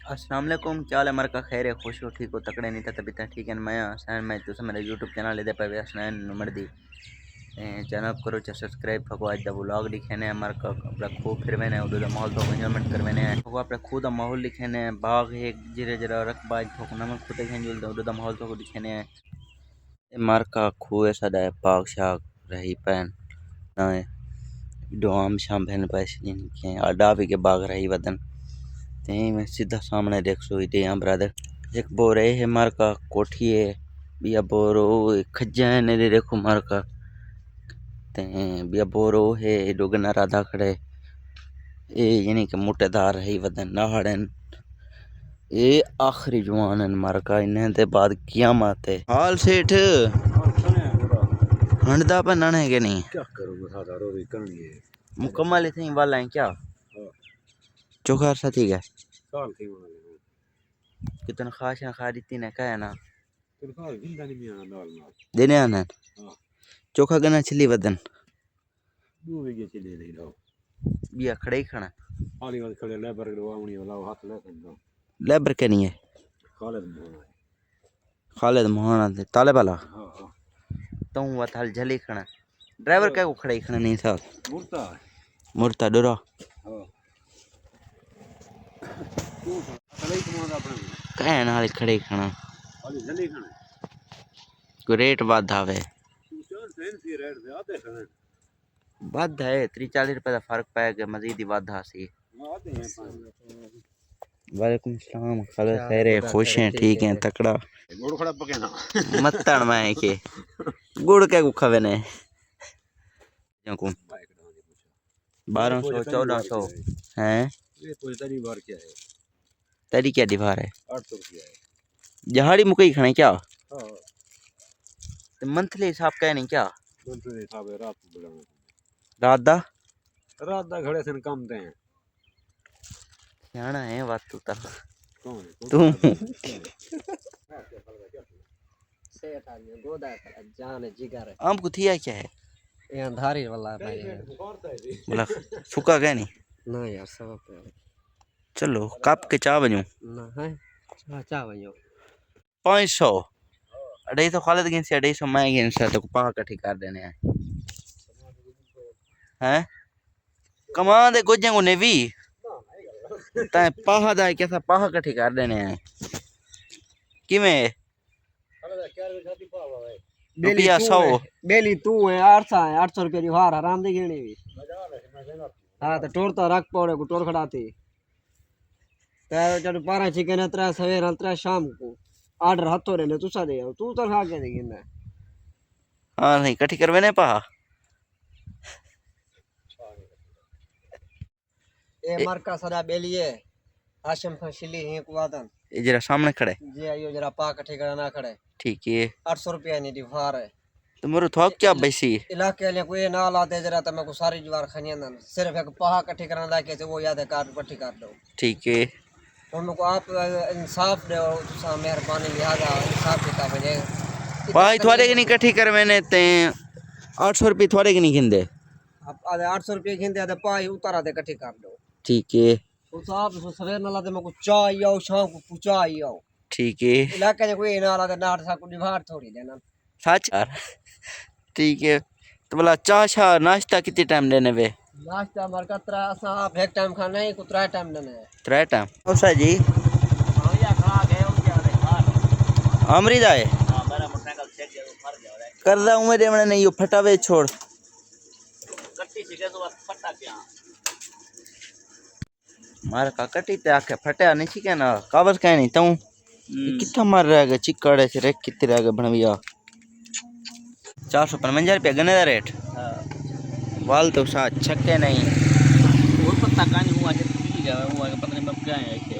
अस्सलाम वालेकुम, क्या हाल है? मरका खैर है, खुश हो, ठीक हो, तकड़े नहीं था तभी तक ठीक है। मैं हसनैन, मैं तुम मेरे यूट्यूब चैनल दे पे हसनैन मर्दी चैनल करो चा सब्सक्राइब फको आज दा व्लॉग लिखेने मरका अपना खूब फिर मैंने उधर दा माहौल तो एंजॉयमेंट कर मैंने फको अपने खुद दा माहौल लिखेने बाग एक जिरे जरा रकबा फको नमक खुद के जुल दा उधर दा माहौल तो लिखेने मरका खूब सदा पाक शाक रही पैन ना डोम शाम बहन पैसे के अड्डा भी के बाग रही वतन ते मैं सीधा सामने देख सो इते यहाँ ब्रदर एक बोरे है मार का कोठी है बिया बोरो खज्जा है ने देखो मार का ते बिया बोरो है डोगना राधा खड़े ए यानी कि मोटेदार है वदन नाहड़न ए आखिरी जवान मार का इन्हें दे बाद कियामत है हाल सेठ हंडदा पर नन है कि नहीं क्या करूँ बता रो भी करनी है मुकम्मल थे वाला है क्या हाँ चोखा साथी है साल थी वाले कि तनख्वाह शनख्वाह दी ने कहा ना तनख्वाह जिंदा नहीं मिलना दाल माल देने आना हाँ चोखा गना छिली वदन 2 बीघे चले नहीं रहो बिया खड़े ही खाना आली वाले खड़े लेबर के वावनी वाला हाथ ले दो लेबर के नहीं है खालिद मोहना खालिद मोहना दे ताले वाला हाँ हाँ तो वत हल झली खड़ा ड्राइवर क्या को खड़े ही खाना नहीं साहब मुर्ता मुर्ता डरा हाँ तू खाली कमांड अपने कह नाल खड़े ही खाना आली जल्दी खाने को रेट वाद आवे तू चार फैंसी रेट से आते खाने वाद है 30-40 रुपए का फर्क पाएगा मजीद ही वाद हासी आते हैं पानी वालेकुम सलाम खालिद खैर है खुश हैं ठीक हैं तकड़ा गुड़ खड़ा पके ना मत्तण मैं के गुड़ के को खवे ने को 1200 1400 हैं ये कोई तरी बार क्या है तेरी क्या दीवार है 800 रुपया है जहाड़ी मुकई खाने क्या हाँ मंथली हिसाब का नहीं क्या दूसरे हिसाब है रात को बुलाना रात दा रात दा घड़े से कम दे हैं सियाना है बात तू ता कौन है तू सेठ आदमी गोदा का जान जिगर आम को थिया क्या है ये अंधारी वाला भाई बोला फुका गया नहीं ना यार सब पे चलो कप के चा बजू ना है चा वयो 500 250 खालिद गिन से 250 मैं गिन से तो पा इकट्ठी कर देने हैं कमा दे गोजे को नेवी ता पाहा दा कैसा पाहा इकट्ठी कर देने हैं किवें रुपया 100 बेली तू है 800 रुपया दी हार आराम दे गिनी भी हां तो टोर तो रख पौड़े को टोर खड़ाती ते जब 12 चिकन 3 सवेर 3 शाम को ऑर्डर हथो रे ने तुसा दे तू तो खा के दे गिना हां नहीं इकट्ठी करवे ने पाहा ए मरका सदा बेलिए आशम फसिली है को वादन ये जरा सामने खड़े जी आइयो जरा पा इकट्ठे करा ना खड़े ठीक है 800 रुपया नहीं दी हार है तो मेरे थोक क्या बैसी इलाके वाले कोई ना लाते जरा तो मैं को सारी जवार खानी ना सिर्फ एक पहा इकट्ठे करना लाके से वो याद है कार्ड इकट्ठी कर दो ठीक है उनको आप इंसाफ दो तुसा मेहरबानी लिहाजा इंसाफ देता बजे भाई थोड़े की नहीं इकट्ठी करवे ने ते 800 रुपये थोड़े की नहीं गिनदे आप आधे 800 रुपये खिंदे आधे पाई उतारा दे इकट्ठी कर दो ठीक है तो साहब सो सवेर ना लाते मैं को चाय आओ शाम को पूछा आओ ठीक है इलाके में कोई ना लाते नाट सा को निभार थोड़ी देना सच यार ठीक है तो बोला चाह शाह नाश्ता कितने टाइम देने वे नाश्ता मर का त्रा सा आप एक टाइम खाना है को त्रा टाइम देना है 3 टाइम कौन जी भैया खा गए हो क्या रे खा अमृता है हां मेरा मोटरसाइकिल चेक कर फर जा रहा है कर रहा हूँ मैं नहीं यो फटावे छोड़ कट्टी सीखे तो फटा क्या मार का कटी ते आके फटा नहीं छी ना काबस कह नहीं तू कितना मार रहा है चिकड़े से रे कितने रह गए बनविया 455 रुपया गने का रेट वाल तो सा छक्के नहीं और पत्ता कानी हुआ है ठीक है हुआ 15 में क्या है ऐसे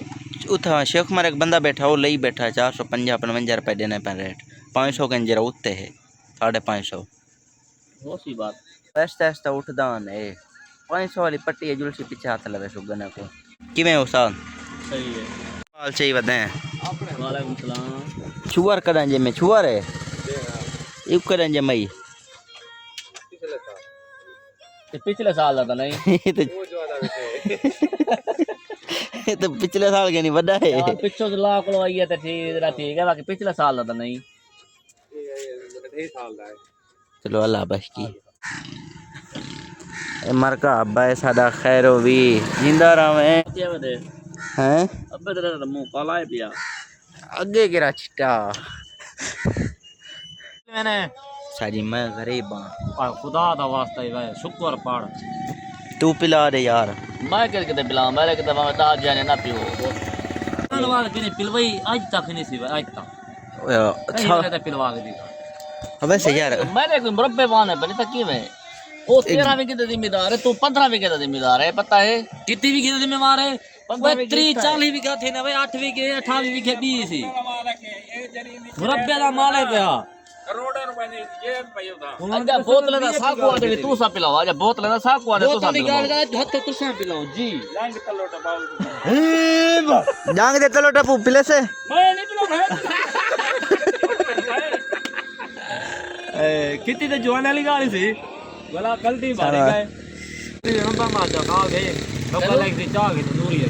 उठा शेख मार एक बंदा बैठा वो लई बैठा 455 रुपये देने पर रेट 500 के जरा उत्ते है 550 वो सी बात ऐसा ऐसा उठदा ने 500 वाली पट्टी है जुलसी पीछे हाथ लगे सुगने को किवें हो साल सही है हाल चाहिए बताएं वालेकुम सलाम छुआर करें जे में छुआर है इब करें जे मई पिछले साल था नहीं तो ये तो पिछले साल के नहीं बड़ा है पिछो लाख लवाई है तो ठीक है बाकी पिछले साल दा नहीं चलो अल्लाह बख्श की ए मरका अब्बा है सादा खैरो भी जिंदा रहे हैं अबे तेरा मुंह काला है पिया आगे गिरा चिट्टा मैंने साजी मैं गरीब हां खुदा दा वास्ता ही भाई शुक्र पढ़ तू पिला दे यार मैं किते पिला मेरे किते मैं दा जाने ना पियो पिलवा के नहीं पिलवाई आज तक नहीं सी आज तक अच्छा अच्छा पिलवा के दी अबे से यार मेरे कोई मुरब्बे वान है बनी तक में ओ 13 वीके का जिम्मेदार है तू 15 वीके का जिम्मेदार है पता है कितनी वीके का जिम्मेदार है 30 40 वीके थे ना भाई 8 वीके 28 वीके 20 सी मुरब्बे दा माल है क्या करोड़ों रुपए ने ये पयो था अच्छा बोतल दा साकू आ दे तू सा पिलाओ अच्छा बोतल दा साकू आ दे तू सा पिलाओ हथ तू सा पिलाओ जी लांग तलोटा बाल जांग दे तलोटा पू पिले से मैं नहीं पिलाऊंगा कितनी तो जवान वाली गाड़ी थी गला गलती मारे गए ते हम माचा खा गए डब्बा लाइक दी चाह गई नूरी है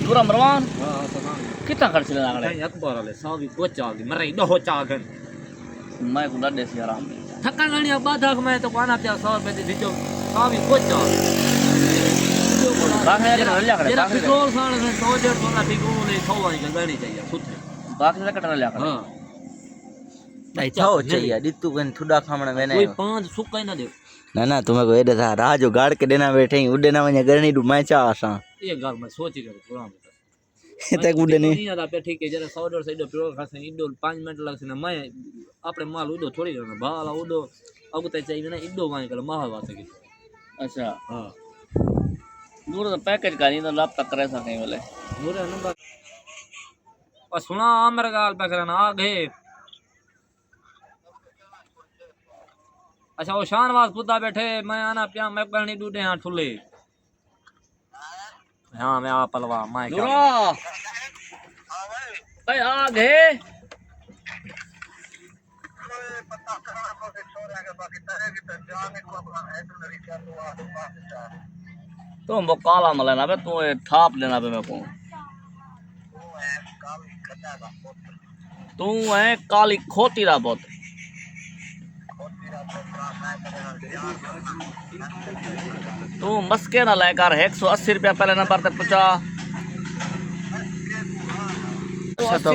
नूरा मरवान हां समान कितना खर्च लगा नहीं अकबर वाले सावी गोचा गई मरे दो चाह गन मैं को डडे से आराम थका गणी बाधा मैं तो काना पे 100 रुपए दी दीजो सावी गोचा बाकी जरा लिया करे बाकी पेट्रोल साल में 100 सोना बिगो ले 100 वाली गलनी चाहिए सुथे बाकी से कटना लिया करे हां नहीं थाओ चाहिए दितु कन थुडा खामण वेने कोई 5 सुका ही ना दे ना तुम्हें को एडे था राह जो गाड़ के देना बैठे ही उडे ना वने गरणी डू मैं चा आसा ये गाल मैं सोची करे थोड़ा तक उडे नहीं नहीं पे ठीक है जरा 100 150 इडो पेट्रोल खासे इडो 5 मिनट लगसे ना मैं अपने माल उडो थोड़ी करना भाला उडो अगुते चाहिए ना इडो वाई कर माल वासे की अच्छा हां दूर तो पैकेज का नहीं तो लाभ तक करे सके बोले दूर नंबर और सुना मेरे गाल पे करना आगे अच्छा वो शानवाज खुदा बैठे मैं आना पिया मैं करनी डूडे हां ठुले हां मैं आ पलवा मैं क्या भाई आ गए तुम वो काला मलेना बे तू थाप लेना पे मेरे को तू है काली खोती रा बहुत तू मस्के ना लेकर 180 रुपया पहले नंबर तक पहुंचा तो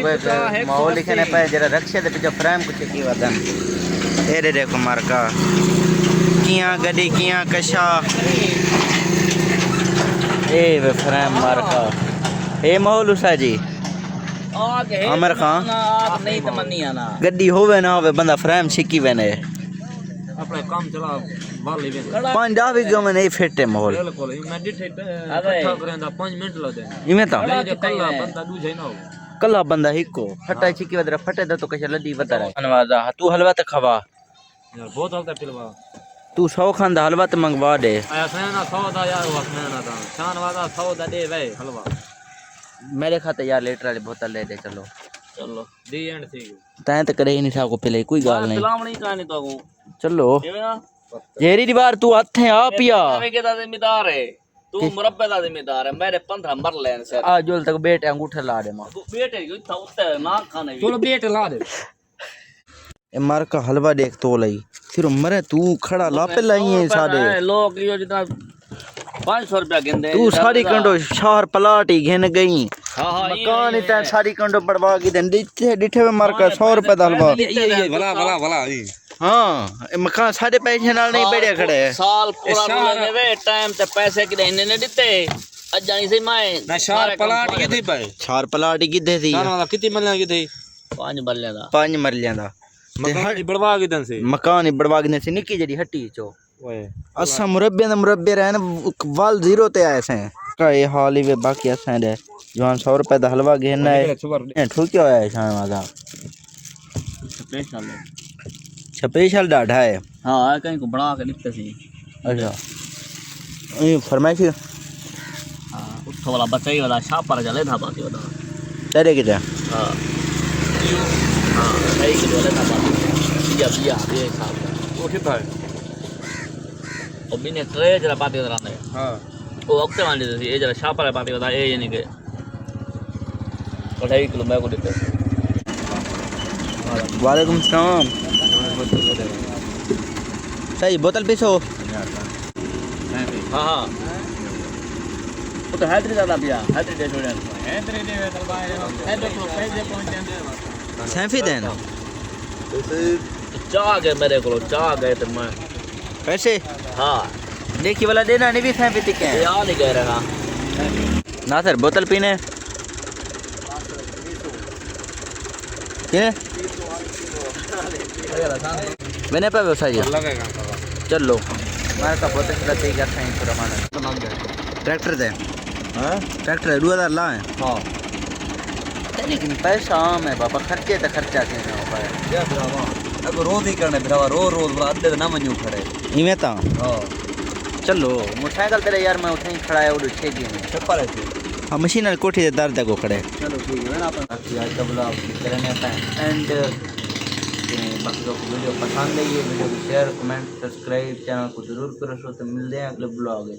माहौल लिखने पे जरा रक्षे दे पीछे फ्रेम कुछ की वदन ए रे देखो मारका किया गडी किया कशा ए वे फ्रेम मारका ए माहौल उसा जी आगे आमिर खान आग नहीं तमन्नी आना गड्डी होवे ना होवे बंदा फ्रेम शिकी वेने अपने काम चला वाली वे पंजा भी गम नहीं फिट है माहौल बिल्कुल मैं डिठे इकट्ठा करेंदा 5 मिनट लगे इमे ता कल्ला बंदा दूजे ना हो कल्ला बंदा हिको फटा छिकी वदरा फटे द तो कशा लदी बता रहा अनवाजा तू हलवा त खवा यार बहुत हल्का पिलवा तू 100 खांदा हलवा त मंगवा दे आया सैना 100 दा यार वक्त ना था शान वादा 100 दा दे वे हलवा मेरे खाते यार लीटर वाली बोतल ले दे चलो चलो दी एंड थी तैं तो करे ही नहीं था को पहले कोई गाल नहीं पिलावणी कहानी तो को चलो एवे ना जेरी दीवार तू हाथ है आ पिया एवे के दा जिम्मेदार है तू मुरब्बे दा जिम्मेदार है मेरे 15 मर लेन से आ जोल तक बेटे अंगूठा ला दे मां तू बेटे को था उत्ते ना खाने चलो बेटे ला दे ए मार का हलवा देख तो लई फिर मरे तू खड़ा ला पे लाई है साडे लोग लियो जितना 500 रुपया गिनदे तू सारी कंडो शहर पलाट ही घिन गई हां हां मकान ही तैं सारी कंडो बड़वा की दे डिठे में मार का 100 रुपए दा हलवा ये भला भला भला हां ए मकान साडे पैसे नाल नहीं बैठे खड़े साल पूरा बोले वे टाइम ते पैसे कि इन्ने ने दिते अजानी से मैं ना शार पलाट के थी भाई शहर पलाट ही किथे थी शार वाला कितनी मरलियां की थी 5 बल्ले दा 5 मरलियां दा मकान बड़वा के दन से मकान ही बड़वा के से निकी जड़ी हट्टी चो ओए असा मुरब्बे रहन वाल जीरो ते आए से का ये हाल ही वे बाकी असा दे जवान 100 रुपए दा हलवा घेना है ठुक्या होया है शान वादा स्पेशल डाढ़ा है हां कहीं को बना के दिखते सी अच्छा ये फरमाइश हां उठो वाला बच्चा ही वाला छाप पर चले था बाकी वाला तेरे किधर हां हां सही के वाले था बाकी ये साहब वो कितना है और बिने ट्रे जरा बात करा ने हां वो वक्त मान लीजिए ये जरा शाप वाला पार्टी बता ये नहीं के 2.5 किलो मैं को देते वालेकुम सलाम। सही बोतल पीछो। हाँ हाँ वो तो हैदरी ज़्यादा पिया हैदरी दे छोड़े हैदरी दे हैदरी को पैसे पहुँचे सैफी देन चाह गए मेरे को चाह गए तो मैं पैसे हाँ देखी वाला देना नहीं भी सैफी टिके हैं यार नहीं कह रहा ना सर बोतल पीने के मैंने पे व्यवसाय जी लगेगा चलो हमारे का बोतल का ठीक है सही पूरा माना ट्रैक्टर दे हाँ ट्रैक्टर 2000 लाए हाँ लेकिन पैसा आम है बाबा खर्चे तो खर्चा थे ना ऊपर क्या ब्रावा अब रोज ही करने ब्रावा रोज बड़ा अड्डे ना मन्यू खड़े इवें ता हाँ चलो मोटरसाइकिल तेरे यार मैं उठे ही खड़ा है और छे जी में छप्पा रहती हाँ मशीन वाली कोठी दे दर तक खड़े चलो ठीक है ना अपन बाकी आज का ब्लॉग करने का एंड बाकी को वीडियो पसंद आई है वीडियो को शेयर कमेंट सब्सक्राइब चैनल को जरूर करो तो मिलते हैं अगले ब्लॉग में।